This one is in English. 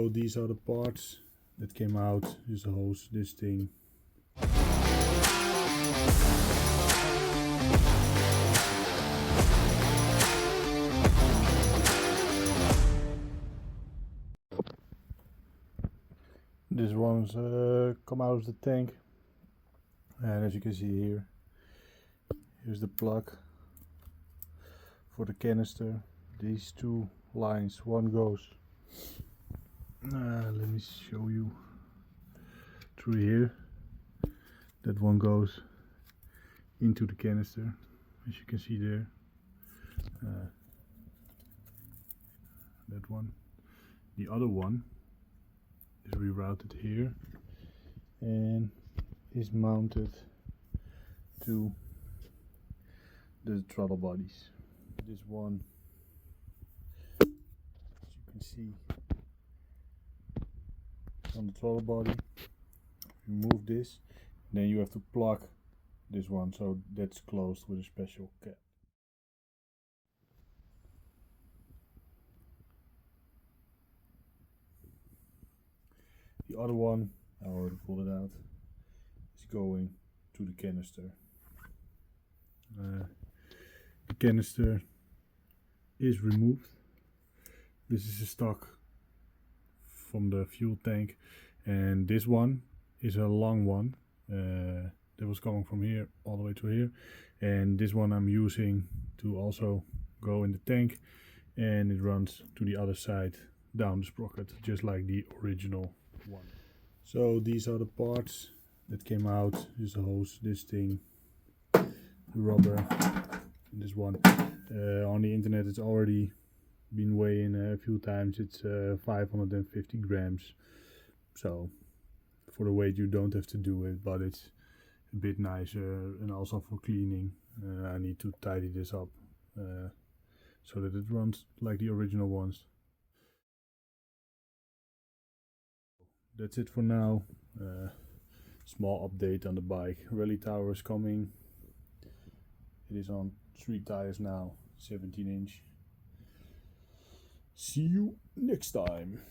So these are the parts that came out. This hose, this thing. This one's come out of the tank, and as you can see here, here's the plug for the canister. These two lines, one goes, let me show you through here, that one goes into the canister, as you can see there, that one. The other one is rerouted here and is mounted to the throttle bodies. This one, as you can see, on the throttle body. Remove this, then you have to plug this one, so that's closed with a special cap. The other one, I already pulled it out, is going to the canister. The canister is removed. This is a stock from the fuel tank, and this one is a long one that was going from here all the way to here, and this one I'm using to also go in the tank, and it runs to the other side down the sprocket, just like the original one. So these are the parts that came out. This hose, this thing, the rubber, and this one. On the internet it's already been weighing a few times. It's 550 grams, so for the weight you don't have to do it, but it's a bit nicer, and also for cleaning I need to tidy this up so that it runs like the original ones. That's it for now. Small update on the bike. Rally tower is coming. It is on 3 tires now, 17 inch. See you next time.